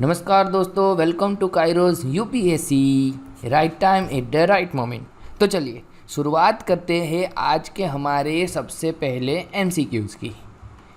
नमस्कार दोस्तों, welcome to Kairos UPSC, right time at the right moment. तो चलिए शुरुआत करते हैं आज के हमारे सबसे पहले एमसीक्यूज़ की।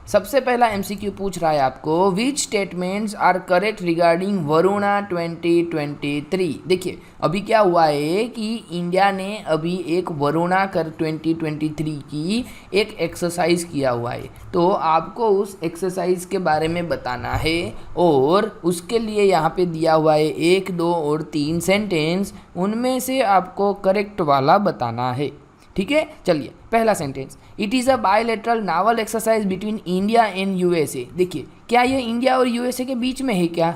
सबसे पहला एमसीक्यू पूछ रहा है आपको, which statements are correct regarding Varuna 2023। देखिए अभी क्या हुआ है कि इंडिया ने अभी एक वरुणा कर 2023 की एक एक्सरसाइज किया हुआ है, तो आपको उस एक्सरसाइज के बारे में बताना है और उसके लिए यहाँ पे दिया हुआ है 1, 2 और 3 सेंटेंस, उनमें से आपको करेक्ट वाला बताना है। ठीक है, चलिए पहला sentence, it is a bilateral novel exercise between India and USA. देखिए क्या ये इंडिया और यूएसए के बीच में है क्या?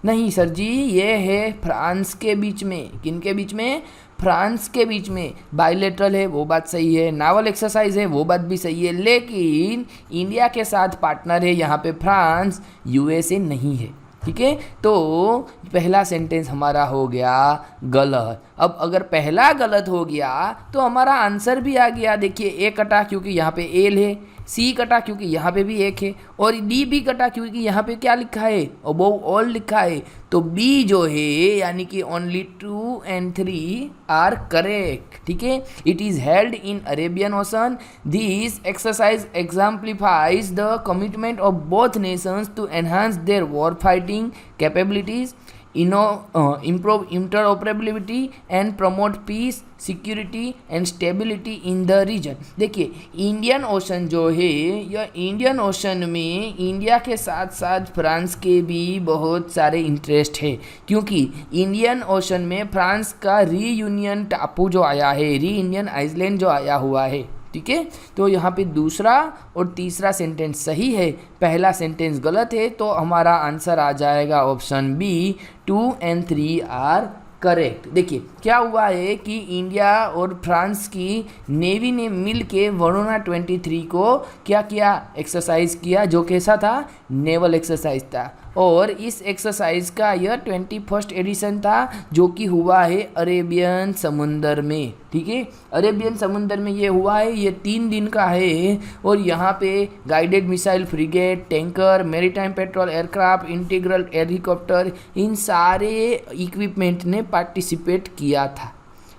नहीं सर जी, ये है फ्रांस के बीच में। किन के बीच में? फ्रांस के बीच में। बायलैटरल है वो बात सही है, नावल एक्सरसाइज है वो बात भी सही है, लेकिन इंडिया के साथ पार्टनर है यहाँ पे फ्रांस, यूएसए नहीं है। ठीक है, तो पहला सेंटेंस हमारा हो गया गलत। अब अगर पहला गलत हो गया तो हमारा आंसर भी आ गया। देखिए ए कटा क्योंकि यहाँ पे एल है, सी कटा क्योंकि यहाँ पे भी एक है, और डी भी कटा क्योंकि यहाँ पे क्या लिखा है, अबोव ऑल लिखा है। तो बी जो है यानी कि ओनली 2 and 3 आर करेक्ट। ठीक है, it is held in Arabian ocean. This exercise exemplifies the commitment of both nations to enhance their war fighting capabilities, improve interoperability and promote peace, security and stability in the region. देखिए Indian ocean जो है, यह Indian ocean में India के साथ साथ France के भी बहुत सारे इंटरेस्ट है, क्योंकि इंडियन ओशन में फ्रांस का रीयूनियन टापू जो आया है, रीयूनियन आइलैंड जो आया हुआ है। ठीक है, तो यहाँ पे दूसरा और तीसरा सेंटेंस सही है, पहला सेंटेंस गलत है, तो हमारा आंसर आ जाएगा option B, 2 and 3 are correct. देखिए क्या हुआ है कि इंडिया और फ्रांस की नेवी ने मिल के वरुणा 23 को क्या किया, एक्सरसाइज किया, जो कैसा था, नेवल एक्सरसाइज था, और इस एक्सरसाइज का यह 21st एडिशन था, जो कि हुआ है अरेबियन समुंदर में। ठीक है, अरेबियन समुंदर में ये हुआ है, ये 3 दिन का है, और यहाँ पे guided missile frigate, tanker, maritime patrol aircraft, integral helicopter, इन सारे इक्विपमेंट ने पार्टिसिपेट किया था।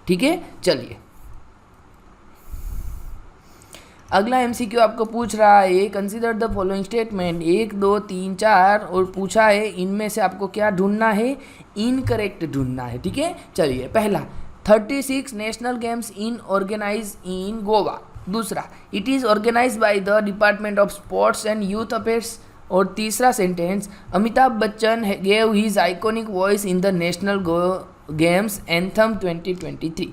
ठीक है, चलिए अगला एमसीक्यू आपको पूछ रहा है, कंसीडर द फॉलोइंग स्टेटमेंट, 1, 2, 3, 4, और पूछा है इनमें से आपको क्या ढूंढना है, इनकरेक्ट ढूंढना है। ठीक है, चलिए पहला, 36 national games in organize in Goa. दूसरा, it is organize by the department of sports and youth affairs. और तीसरा sentence, Amitabh Bachchan gave his iconic voice in the national games anthem 2023।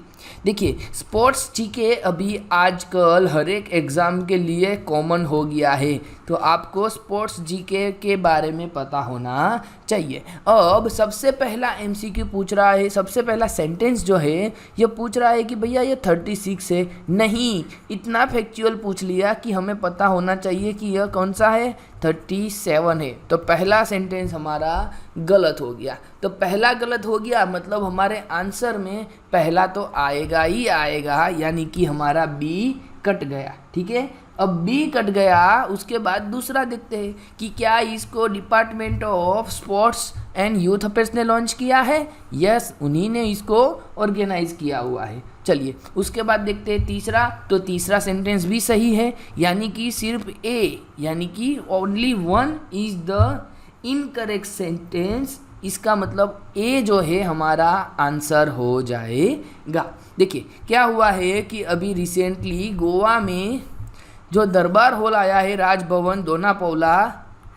देखिए स्पोर्ट्स जीके अभी आजकल हर एक एग्ज़ाम के लिए कॉमन हो गया है, तो आपको स्पोर्ट्स जीके के बारे में पता होना चाहिए। अब सबसे पहला एमसीक्यू पूछ रहा है, सबसे पहला सेंटेंस जो है ये पूछ रहा है कि भैया ये 36 है। नहीं, इतना फैक्चुअल पूछ लिया कि हमें पता होना चाहिए कि यह कौन सा है, 37 है। तो पहला सेंटेंस हमारा गलत हो गया। तो पहला गलत हो गया मतलब हमारे आंसर में पहला तो आएगा ही आएगा, यानी कि हमारा बी कट गया। ठीक है, अब बी कट गया, उसके बाद दूसरा देखते हैं कि क्या इसको department of sports and youth affairs ने लॉन्च किया है। यस, उन्हीं ने इसको ऑर्गेनाइज किया हुआ है। चलिए उसके बाद देखते हैं तीसरा, तो तीसरा सेंटेंस भी सही है, यानी कि सिर्फ ए, यानी कि only 1 is the incorrect sentence. इसका मतलब ए जो है हमारा आंसर हो जाएगा। देखिए क्या हुआ है कि अभी रिसेंटली गोवा में जो दरबार हॉल आया है, राजभवन दोनापौला,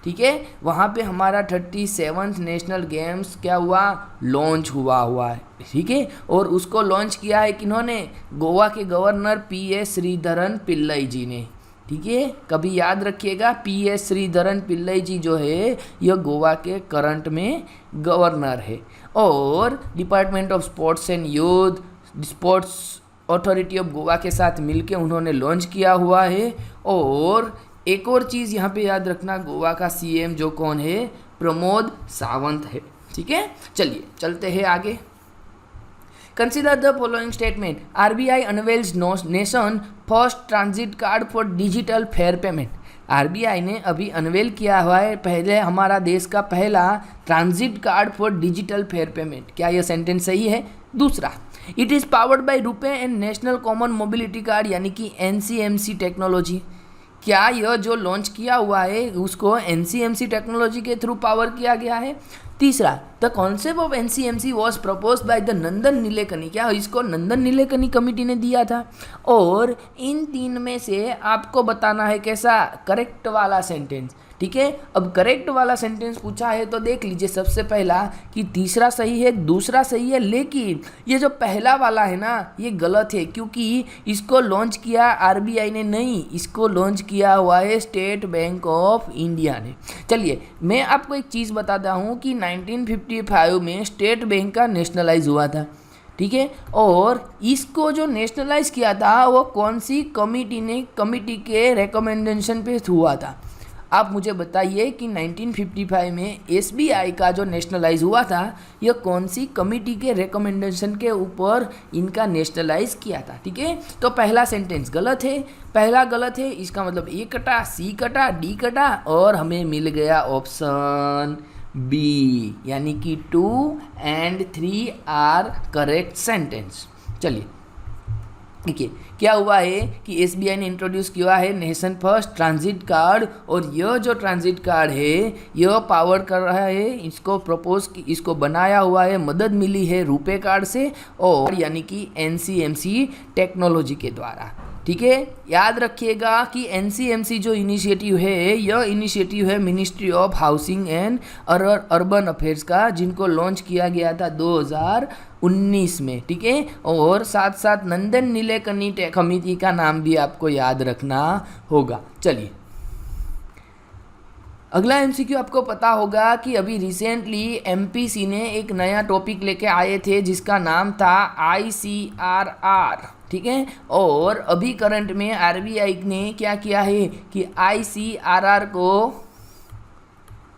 ठीक है, वहाँ पे हमारा 37th नेशनल गेम्स क्या हुआ, लॉन्च हुआ है। ठीक है, और उसको लॉन्च किया है किन्होंने, गोवा के गवर्नर PS श्रीधरन पिल्लई जी ने। ठीक है, कभी याद रखिएगा, PS श्रीधरन पिल्लई जी जो है यह गोवा के करंट में गवर्नर है, और department of sports and youth, sports authority of Goa के साथ मिलके उन्होंने लॉन्च किया हुआ है। और एक और चीज़ यहाँ पे याद रखना, गोवा का CM जो कौन है, प्रमोद सावंत है। ठीक है, चलिए चलते हैं आगे। Consider the following statement, RBI unveils nation first transit card for digital fair payment. RBI ने अभी अनवेल किया हुआ है पहले हमारा देश का पहला transit card for digital fair payment. क्या यह सेंटेंस सही है? दूसरा, it is powered by RuPay and national common mobility card यानी कि एनसीएमसी टेक्नोलॉजी। क्या यह जो लॉन्च किया हुआ है उसको एनसीएमसी टेक्नोलॉजी के थ्रू पावर किया गया है? तीसरा, the concept of NCMC was propose by the Nandan Nilekani. क्या इसको नंदन नीलेकनी कमिटी ने दिया था? और इन तीन में से आपको बताना है कैसा करेक्ट वाला सेंटेंस। ठीक है, अब करेक्ट वाला सेंटेंस पूछा है तो देख लीजिए सबसे पहला कि तीसरा सही है, दूसरा सही है, लेकिन ये जो पहला वाला है ना ये गलत है क्योंकि इसको लॉन्च किया आरबीआई ने नहीं, इसको लॉन्च किया हुआ है स्टेट बैंक ऑफ इंडिया ने। चलिए मैं आपको एक चीज़ बताता हूँ कि 1955 में स्टेट बैंक का नेशनलाइज हुआ था। ठीक है, और इसको जो नेशनलाइज किया था वो कौन सी कमिटी के रिकमेंडेशन पे हुआ था? आप मुझे बताइए कि 1955 में एसबीआई का जो नेशनलाइज हुआ था यह कौन सी कमिटी के रिकमेंडेशन के ऊपर इनका नेशनलाइज किया था? ठीक है, तो पहला सेंटेंस गलत है, पहला गलत है, इसका मतलब ए कटा, सी कटा, डी कटा और हमें मिल गया ऑप्शन बी यानी कि 2 and 3 आर करेक्ट सेंटेंस। चलिए देखिए क्या हुआ है कि एसबीआई ने इंट्रोड्यूस किया है नेशन फर्स्ट ट्रांजिट कार्ड और यह जो ट्रांजिट कार्ड है यह पावर कर रहा है, इसको बनाया हुआ है, मदद मिली है रुपे कार्ड से और यानी कि एनसीएमसी टेक्नोलॉजी के द्वारा। ठीक है, याद रखिएगा कि एनसीएमसी जो इनिशिएटिव है यह इनिशिएटिव है ministry of housing and urban affairs का, जिनको लॉन्च किया गया था 2019 में। ठीक है, और साथ साथ नंदन नीलेकनी कमिटी का नाम भी आपको याद रखना होगा। चलिए अगला एमसीक्यू आपको पता होगा कि अभी रिसेंटली एमपीसी ने एक नया टॉपिक लेके आए थे जिसका नाम था आईसीआरआर। ठीक है, और अभी करंट में आरबीआई ने क्या किया है कि आईसीआरआर को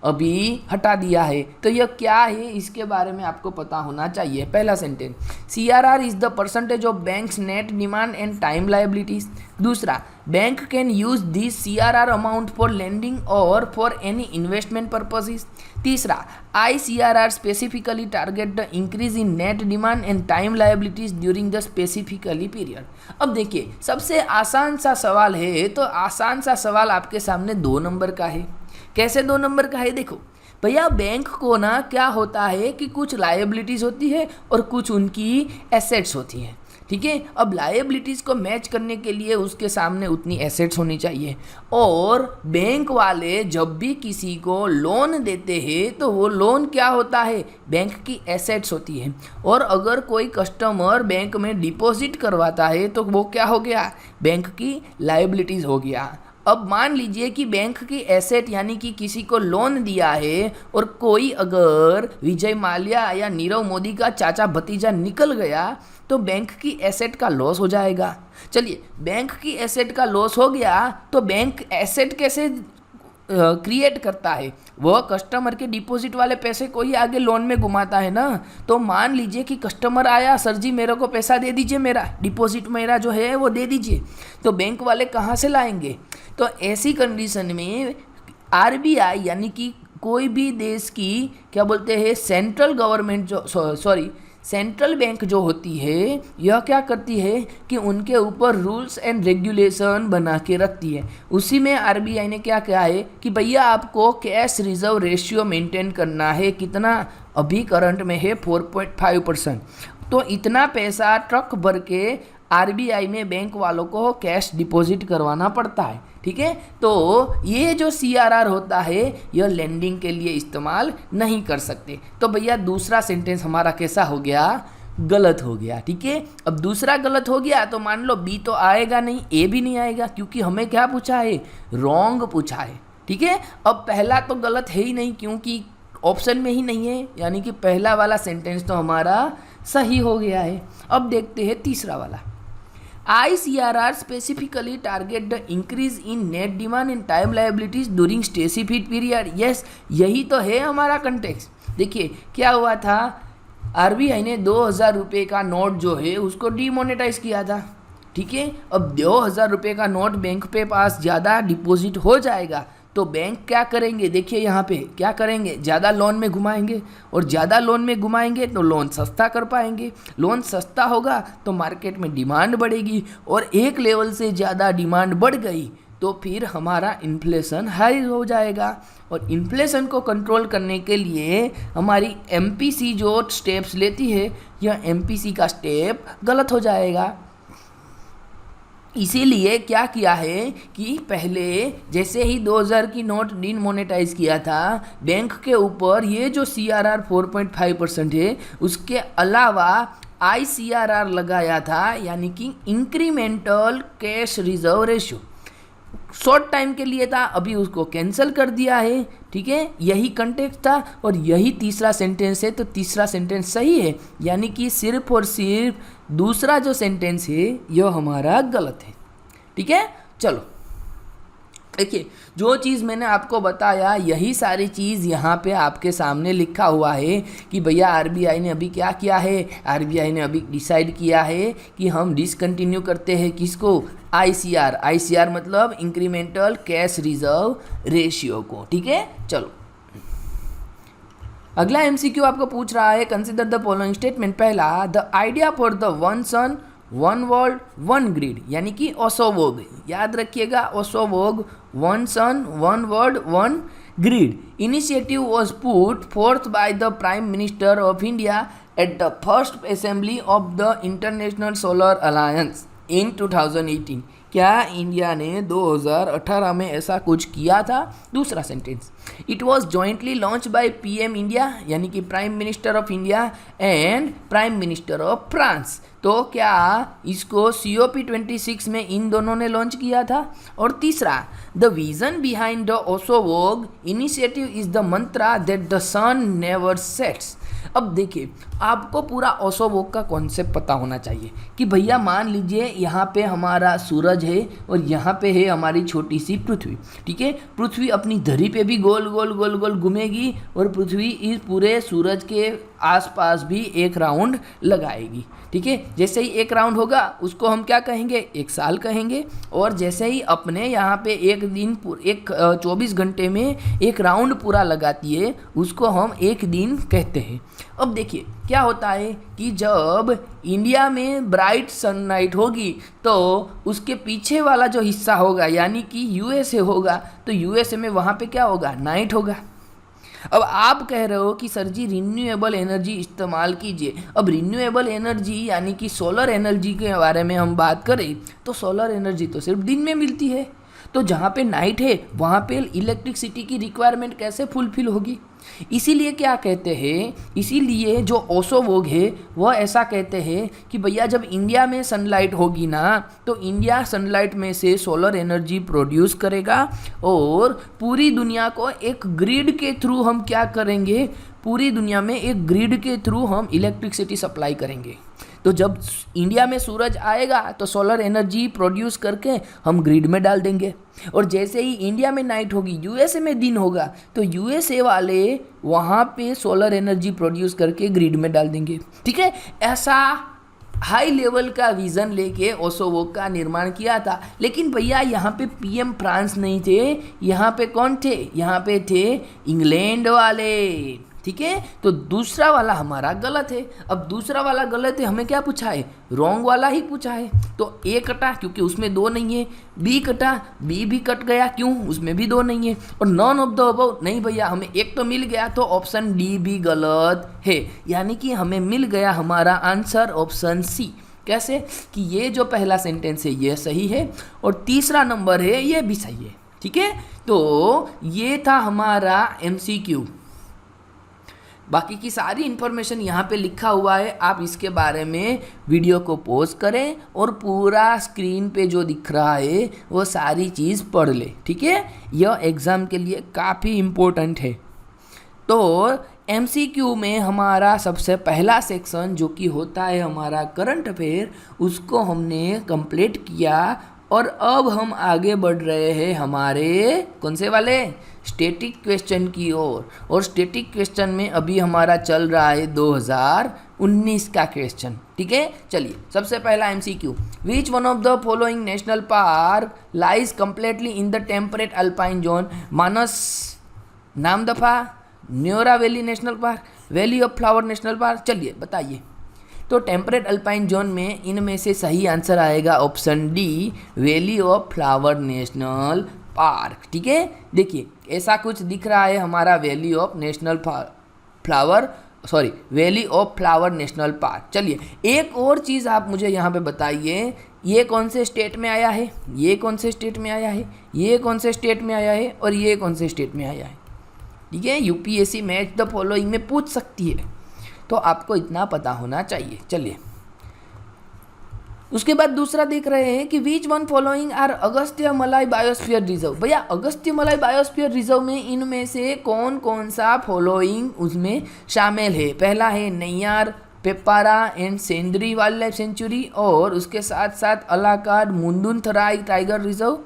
अभी हटा दिया है। तो यह क्या है इसके बारे में आपको पता होना चाहिए। पहला sentence, CRR is the percentage of banks net demand and time liabilities. दूसरा, bank can use this CRR amount for lending और फॉर एनी इन्वेस्टमेंट पर्पसेस। तीसरा, ICRR specifically target the increase in net demand and time liabilities during the specifically period. अब देखिए सबसे आसान सा सवाल है, तो आसान सा सवाल आपके सामने 2 नंबर का है। कैसे 2 नंबर का है? देखो भैया, बैंक को ना क्या होता है कि कुछ लायबिलिटीज़ होती है और कुछ उनकी एसेट्स होती हैं। ठीक है, अब लायबिलिटीज़ को मैच करने के लिए उसके सामने उतनी एसेट्स होनी चाहिए। और बैंक वाले जब भी किसी को लोन देते हैं तो वो लोन क्या होता है? बैंक की एसेट्स होती है। और अगर कोई कस्टमर बैंक में डिपॉजिट करवाता है तो वो क्या हो गया? बैंक की लायबिलिटीज़ हो गया। अब मान लीजिए कि बैंक की एसेट यानी कि किसी को लोन दिया है और कोई अगर विजय माल्या या नीरव मोदी का चाचा भतीजा निकल गया तो बैंक की एसेट का लॉस हो जाएगा। चलिए, बैंक की एसेट का लॉस हो गया तो बैंक एसेट कैसे क्रिएट करता है? वह कस्टमर के डिपॉजिट वाले पैसे को ही आगे लोन में घुमाता है ना। तो मान लीजिए कि कस्टमर आया, सर जी मेरे को पैसा दे दीजिए, मेरा डिपॉजिट मेरा जो है वो दे दीजिए, तो बैंक वाले कहाँ से लाएंगे? तो ऐसी कंडीशन में आरबीआई यानी कि कोई भी देश की क्या बोलते हैं सेंट्रल गवर्नमेंट जो सेंट्रल बैंक जो होती है यह क्या करती है कि उनके ऊपर रूल्स एंड रेगुलेशन बना के रखती है। उसी में आरबीआई ने क्या कहा है कि भैया आपको कैश रिजर्व रेशियो मेंटेन करना है। कितना? अभी करंट में है 4.5%। तो इतना पैसा ट्रक भर के आरबीआई में बैंक वालों को कैश डिपॉजिट करवाना पड़ता है। ठीक है, तो ये जो सीआरआर होता है यह लेंडिंग के लिए इस्तेमाल नहीं कर सकते। तो भैया दूसरा सेंटेंस हमारा कैसा हो गया? गलत हो गया। ठीक है, अब दूसरा गलत हो गया तो मान लो बी तो आएगा नहीं, ए भी नहीं आएगा, क्योंकि हमें क्या पूछा है? रॉन्ग पूछा है। ठीक है, अब पहला तो गलत है ही नहीं क्योंकि ऑप्शन में ही नहीं है, यानी कि पहला वाला सेंटेंस तो हमारा सही हो गया है। अब देखते हैं तीसरा वाला। ICRR specifically target the increase in net demand and time liabilities during specific period। Yes, यही तो है हमारा कंटेक्स्ट। देखिए क्या हुआ था, आरबीआई ने 2000 रुपये का नोट जो है उसको डीमोनेटाइज किया था। ठीक है। अब 2,000 रुपये का नोट बैंक पे पास ज़्यादा डिपॉजिट हो जाएगा तो बैंक क्या करेंगे, देखिए यहाँ पे क्या करेंगे, ज़्यादा लोन में घुमाएंगे, और ज़्यादा लोन में घुमाएंगे तो लोन सस्ता कर पाएंगे, लोन सस्ता होगा तो मार्केट में डिमांड बढ़ेगी, और एक लेवल से ज़्यादा डिमांड बढ़ गई तो फिर हमारा इन्फ्लेशन हाई हो जाएगा। और इन्फ्लेशन को कंट्रोल करने के लिए हमारी एमपीसी जो स्टेप्स लेती है, यह एमपीसी का स्टेप गलत हो जाएगा। इसीलिए क्या किया है कि पहले जैसे ही 2000 की नोट डिमोनेटाइज किया था, बैंक के ऊपर ये जो CRR 4.5% है उसके अलावा ICRR लगाया था, यानी कि incremental cash reserve ratio. Short time के लिए था, अभी उसको कैंसिल कर दिया है, ठीक है। यही कंटेक्स्ट था और यही तीसरा सेंटेंस है, तो तीसरा सेंटेंस सही है, यानी कि सिर्फ और सिर्फ दूसरा जो सेंटेंस है यह हमारा गलत है, ठीक है। चलो देखिए, जो चीज़ मैंने आपको बताया यही सारी चीज़ यहाँ पे आपके सामने लिखा हुआ है कि भैया आरबीआई ने अभी क्या किया है, आरबीआई ने अभी डिसाइड किया है कि हम डिसकंटिन्यू करते हैं किसको, ICR मतलब इंक्रीमेंटल कैश रिजर्व रेशियो को, ठीक है। चलो अगला MCQ आपको पूछ रहा है, कंसिडर द फॉलोइंग स्टेटमेंट। पहला, the idea for the one sun one world one grid, यानी कि ओसोवोग, याद रखिएगा ओसोवोग, one sun one world one grid initiative was put forth by the prime minister of India at the first assembly of the international solar alliance in 2018। क्या India ने 2018 में ऐसा कुछ किया था? दूसरा sentence, it was jointly launch by PM India, यानी कि prime minister of India and prime minister of France. तो क्या इसको COP26 में इन दोनों ने लॉन्च किया था? और तीसरा, द विजन बिहाइंड द ओसोवोग initiative is the mantra that the sun never sets. अब देखिए, आपको पूरा ओसोवोग का कॉन्सेप्ट पता होना चाहिए कि भैया मान लीजिए यहाँ पे हमारा सूरज है और यहाँ पे है हमारी छोटी सी पृथ्वी, ठीक है। पृथ्वी अपनी धरी पे भी गोल गोल गोल गोल घूमेगी और पृथ्वी इस पूरे सूरज के आसपास भी एक राउंड लगाएगी, ठीक है। जैसे ही एक राउंड होगा उसको हम क्या कहेंगे, एक साल कहेंगे। और जैसे ही अपने यहाँ पे एक दिन 24 घंटे में एक राउंड पूरा लगाती है उसको हम एक दिन कहते हैं। अब देखिए क्या होता है कि जब इंडिया में ब्राइट सनलाइट होगी तो उसके पीछे वाला जो हिस्सा होगा यानी कि USA होगा, तो USA में वहाँ पे क्या होगा, नाइट होगा। अब आप कह रहे हो कि सर जी रिन्यूएबल एनर्जी इस्तेमाल कीजिए। अब रिन्यूएबल एनर्जी यानी कि सोलर एनर्जी के बारे में हम बात करें तो सोलर एनर्जी तो सिर्फ दिन में मिलती है, तो जहाँ पे नाइट है वहाँ पे इलेक्ट्रिसिटी की रिक्वायरमेंट कैसे फुलफिल होगी। इसीलिए क्या कहते हैं, इसीलिए जो ओसोवोग है वह ऐसा कहते हैं कि भैया जब इंडिया में सनलाइट होगी ना तो इंडिया सनलाइट में से सोलर एनर्जी प्रोड्यूस करेगा और पूरी दुनिया को एक ग्रिड के थ्रू हम क्या करेंगे, पूरी दुनिया में एक ग्रिड के थ्रू हम इलेक्ट्रिसिटी सप्लाई करेंगे। तो जब इंडिया में सूरज आएगा तो सोलर एनर्जी प्रोड्यूस करके हम ग्रिड में डाल देंगे, और जैसे ही इंडिया में नाइट होगी USA में दिन होगा तो USA वाले वहाँ पे सोलर एनर्जी प्रोड्यूस करके ग्रिड में डाल देंगे, ठीक है। ऐसा हाई लेवल का विज़न लेके ओसोवोग का निर्माण किया था। लेकिन भैया यहाँ पे PM फ्रांस नहीं थे, यहाँ पे कौन थे, यहाँ पे थे इंग्लैंड वाले, ठीक है। तो दूसरा वाला हमारा गलत है। अब दूसरा वाला गलत है, हमें क्या पूछा है, रॉन्ग वाला ही पूछा है। तो A कटा क्योंकि उसमें 2 नहीं है, B कटा, B भी कट गया क्यों, उसमें भी 2 नहीं है, और नॉन ऑफ द अबव नहीं भैया हमें एक तो मिल गया, तो ऑप्शन D भी गलत है। यानी कि हमें मिल गया हमारा आंसर ऑप्शन C। कैसे कि ये जो पहला सेंटेंस है ये सही है और तीसरा नंबर है ये भी सही है, ठीक है। तो ये था हमारा MCQ। बाकी की सारी इन्फॉर्मेशन यहाँ पे लिखा हुआ है, आप इसके बारे में वीडियो को पॉज करें और पूरा स्क्रीन पे जो दिख रहा है वो सारी चीज़ पढ़ ले, ठीक है। यह एग्ज़ाम के लिए काफ़ी इम्पोर्टेंट है। तो MCQ में हमारा सबसे पहला सेक्शन जो कि होता है हमारा करंट अफेयर, उसको हमने कंप्लीट किया और अब हम आगे बढ़ रहे हैं हमारे कौन से वाले, स्टैटिक क्वेश्चन की ओर। और स्टैटिक क्वेश्चन में अभी हमारा चल रहा है 2019। 19 का क्वेश्चन। ठीक है, चलिए सबसे पहला MCQ, which one of the following national park lies completely in the temperate alpine zone? Manas Namdapha, Neora valley national park, valley of flower national park, चलिए बताइए। तो टेम्परेट अल्पाइन जोन में इनमें से सही आंसर आएगा option D, valley of flower national park. ठीक है, देखिए ऐसा कुछ दिख रहा है हमारा valley of valley of flower national park. चलिए एक और चीज़ आप मुझे यहाँ पे बताइए, ये कौन से स्टेट में आया है, ये कौन से स्टेट में आया है, ये कौन से स्टेट में आया है और ये कौन से स्टेट में आया है? ठीक है, यूपीएससी मैच द फॉलोइंग में पूछ सकती है, तो आपको इतना पता होना चाहिए। चलिए उसके बाद दूसरा देख रहे हैं कि which one following are Agasthyamalai biosphere reserve. भैया अगस्त्य मलाई बायोस्फीयर रिजर्व में इनमें से कौन कौन सा फॉलोइंग उसमें शामिल है? पहला है Neyyar, पेपारा and Sendri wild life sanctuary और उसके साथ साथ अलाकाड मुंदुनथराई टाइगर रिजर्व।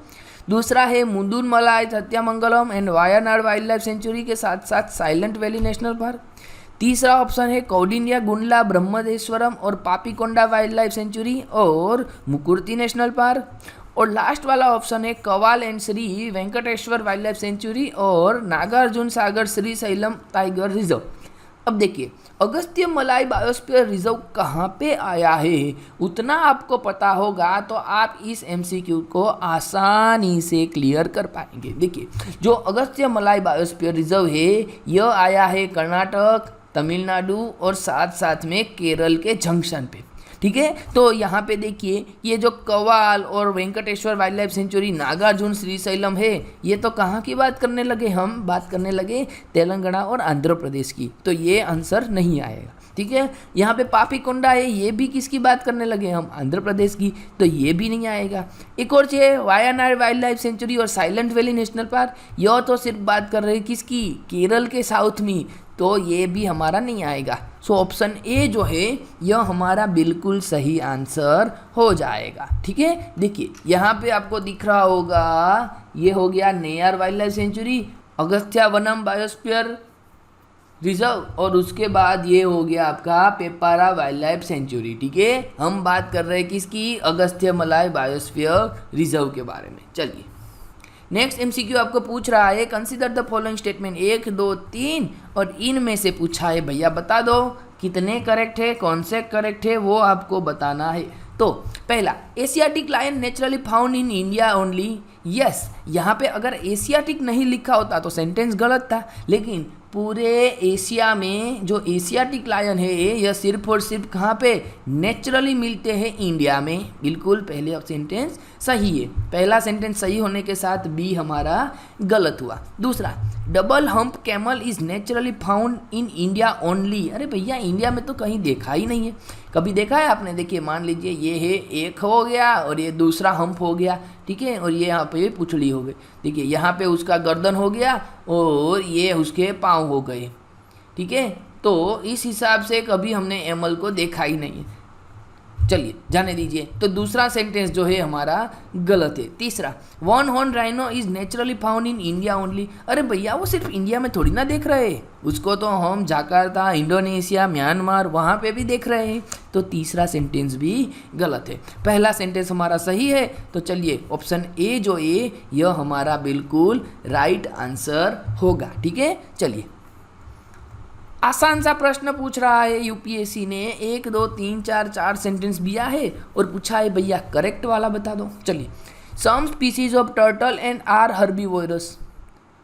दूसरा है Mudumalai Sathyamangalam and Wayanad wild life sanctuary के साथ साथ साइलेंट वैली नेशनल पार्क। तीसरा ऑप्शन है कौडिन्या गुंडला ब्रह्मदेश्वरम और पापीकोंडा वाइल्ड लाइफ सेंचुरी और मुकुर्ती नेशनल पार्क। और लास्ट वाला ऑप्शन है Kawal and Sri Venkateswara wild life sanctuary और Nagarjuna Sagar Srisailam tiger reserve. अब देखिए अगस्त्य मलाई बायोस्फीयर रिजर्व कहाँ पे आया है, उतना आपको पता होगा तो आप इस एमसीक्यू को आसानी से क्लियर कर पाएंगे। देखिए जो अगस्त्य मलाई बायोस्फीयर रिजर्व है यह आया है कर्नाटक, तमिलनाडु और साथ साथ में केरल के जंक्शन पे। ठीक है, तो यहाँ पे देखिए ये जो कवाल और Venkateswara wild life sanctuary, Nagarjuna Srisailam है, ये तो कहाँ की बात करने लगे, हम बात करने लगे तेलंगाना और आंध्र प्रदेश की, तो ये आंसर नहीं आएगा। ठीक है, यहाँ पे पापीकोंडा है, ये भी किसकी बात करने लगे हम, आंध्र प्रदेश की, तो ये भी नहीं आएगा। एक और चीज़ है वायनाड वाइल्ड लाइफ सेंचुरी और साइलेंट वैली नेशनल पार्क, यह तो सिर्फ बात कर रहे हैं किसकी, केरल के साउथ में, तो ये भी हमारा नहीं आएगा। सो ऑप्शन ए जो है यह हमारा बिल्कुल सही आंसर हो जाएगा। ठीक है, देखिए यहाँ पे आपको दिख रहा होगा ये हो गया Neyyar wild life sanctuary, Agasthyavanam biosphere reserve और उसके बाद ये हो गया आपका पेपारा वाइल्ड लाइफ सेंचुरी। ठीक है, हम बात कर रहे हैं किसकी, अगस्त्य मलाई बायोस्फीयर रिजर्व के बारे में। चलिए नेक्स्ट एमसीक्यू आपको पूछ रहा है कंसीडर द फॉलोइंग स्टेटमेंट, 1 2 3 और इनमें से पूछा है भैया बता दो कितने करेक्ट है, कौन से करेक्ट है वो आपको बताना है। तो पहला Asiatic lion naturally found in India only, yes यहाँ पे अगर एशियाटिक नहीं लिखा होता तो सेंटेंस गलत था, लेकिन पूरे एशिया में जो एशियाटिक लायन है यह सिर्फ और सिर्फ कहाँ पे नेचुरली मिलते हैं, इंडिया में। बिल्कुल पहले सेंटेंस सही है, पहला सेंटेंस सही होने के साथ बी हमारा गलत हुआ। दूसरा double hump camel is naturally found in India only, अरे भैया इंडिया में तो कहीं देखा ही नहीं है, कभी देखा है आपने? देखिए मान लीजिए ये है एक हो गया और ये दूसरा हम्प हो गया, ठीक है, और ये यहाँ पे पुछड़ी हो गई, देखिए यहाँ पे उसका गर्दन हो गया और ये उसके पाँव हो गए। ठीक है, तो इस हिसाब से कभी हमने एमल को देखा ही नहीं है। चलिए जाने दीजिए, तो दूसरा सेंटेंस जो है हमारा गलत है। तीसरा one horn rhino is naturally found in India only, अरे भैया वो सिर्फ इंडिया में थोड़ी ना देख रहे हैं, उसको तो हम जाकार्ता, इंडोनेशिया, म्यांमार वहाँ पे भी देख रहे हैं, तो तीसरा सेंटेंस भी गलत है। पहला सेंटेंस हमारा सही है, तो चलिए ऑप्शन ए जो ए यह हमारा बिल्कुल राइट आंसर होगा। ठीक है, चलिए आसान सा प्रश्न पूछ रहा है यूपीएससी ने, 1 2 3 4 4 सेंटेंस दिया है और पूछा है भैया करेक्ट वाला बता दो। चलिए some species of turtle and are herbivorous,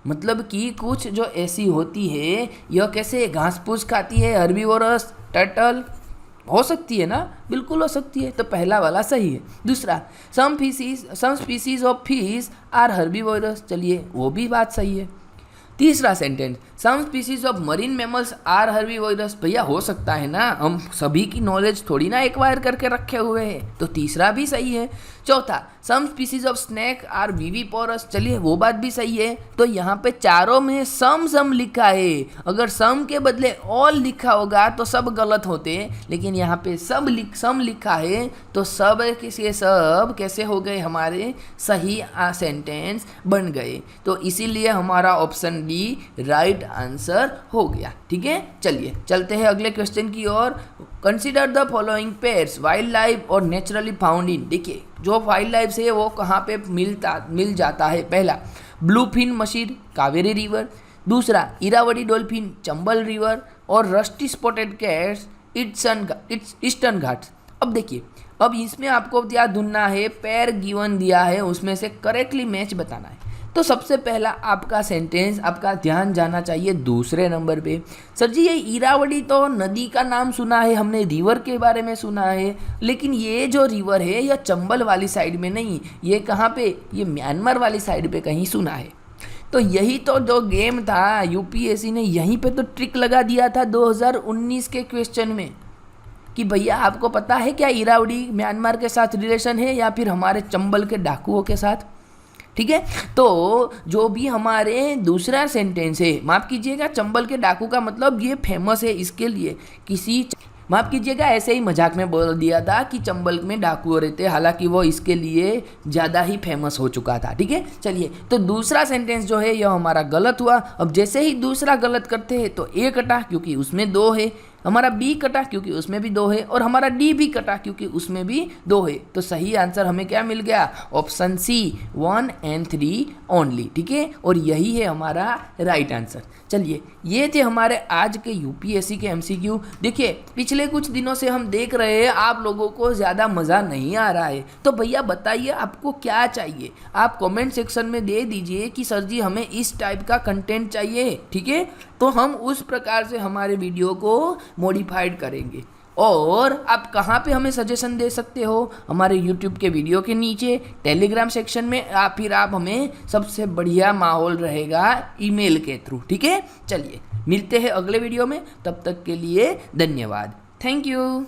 मतलब कि कुछ जो ऐसी होती है यह कैसे घास फूस खाती है, हर्बीवोरस टर्टल हो सकती है ना, बिल्कुल हो सकती है, तो पहला वाला सही है। दूसरा some species of fish are herbivorous, चलिए वो भी बात सही है। तीसरा sentence some species of marine mammals are herbivorous, भैया हो सकता है ना, हम सभी की नॉलेज थोड़ी ना एक्वायर करके रखे हुए हैं, तो तीसरा भी सही है। चौथा some species of snake are viviparous, चलिए वो बात भी सही है। तो यहाँ पे चारों में सम लिखा है, अगर सम के बदले ऑल लिखा होगा तो सब गलत होते, लेकिन यहाँ पे सम लिखा है तो सब कैसे हो गए हमारे सही सेंटेंस बन गए, तो इसीलिए हमारा option option D right answer हो गया। ठीक है, चलिए चलते हैं अगले क्वेश्चन की ओर। Consider the following pairs wild life और नेचुरली फाउंड इन। देखिए जो वाइल्ड लाइफ है वो कहाँ पे मिल जाता है। पहला blue fin mahseer Kaveri river, दूसरा इरावदी डॉल्फिन चंबल रिवर, और rusty spotted cats eastern Ghats. अब देखिए, अब इसमें आपको क्या ढूंढना है, पेयर गिवन दिया है उसमें से करेक्टली मैच बताना है। तो सबसे पहला आपका सेंटेंस, आपका ध्यान जाना चाहिए दूसरे नंबर पे। सर जी ये इरावदी तो नदी का नाम सुना है, हमने रिवर के बारे में सुना है, लेकिन ये जो रिवर है यह चंबल वाली साइड में नहीं, ये कहाँ पे, ये म्यांमार वाली साइड पे कहीं सुना है। तो यही तो जो गेम था, यूपीएससी ने यहीं पे तो ट्रिक लगा दिया था 2019 के क्वेश्चन में कि भैया आपको पता है क्या इरावदी म्यांमार के साथ रिलेशन है या फिर हमारे चंबल के डाकुओं के साथ। ठीक है, तो जो भी हमारे दूसरा सेंटेंस है, माफ़ कीजिएगा चंबल के डाकू का मतलब ये फेमस है इसके लिए, किसी माफ़ कीजिएगा ऐसे ही मजाक में बोल दिया था कि चंबल में डाकू रहते, हालांकि वो इसके लिए ज़्यादा ही फेमस हो चुका था। ठीक है, चलिए तो दूसरा सेंटेंस जो है यह हमारा गलत हुआ। अब जैसे ही दूसरा गलत करते हैं तो ए कटा क्योंकि उसमें 2 है, हमारा बी कटा क्योंकि उसमें भी 2 है, और हमारा डी भी कटा क्योंकि उसमें भी 2 है। तो सही आंसर हमें क्या मिल गया, ऑप्शन सी 1 और 3 ओनली। ठीक है, और यही है हमारा राइट आंसर। चलिए ये थे हमारे आज के यूपीएससी के एमसीक्यू। देखिए पिछले कुछ दिनों से हम देख रहे हैं आप लोगों को ज़्यादा मज़ा नहीं आ रहा है, तो भैया बताइए आपको क्या चाहिए, आप कमेंट सेक्शन में दे दीजिए कि सर जी हमें इस टाइप का कंटेंट चाहिए। ठीक है, तो हम उस प्रकार से हमारे वीडियो को मॉडिफाइड करेंगे। और आप कहाँ पे हमें सजेशन दे सकते हो, हमारे यूट्यूब के वीडियो के नीचे, टेलीग्राम सेक्शन में, या फिर आप हमें सबसे बढ़िया माहौल रहेगा ईमेल के थ्रू। ठीक है, चलिए मिलते हैं अगले वीडियो में, तब तक के लिए धन्यवाद, थैंक यू।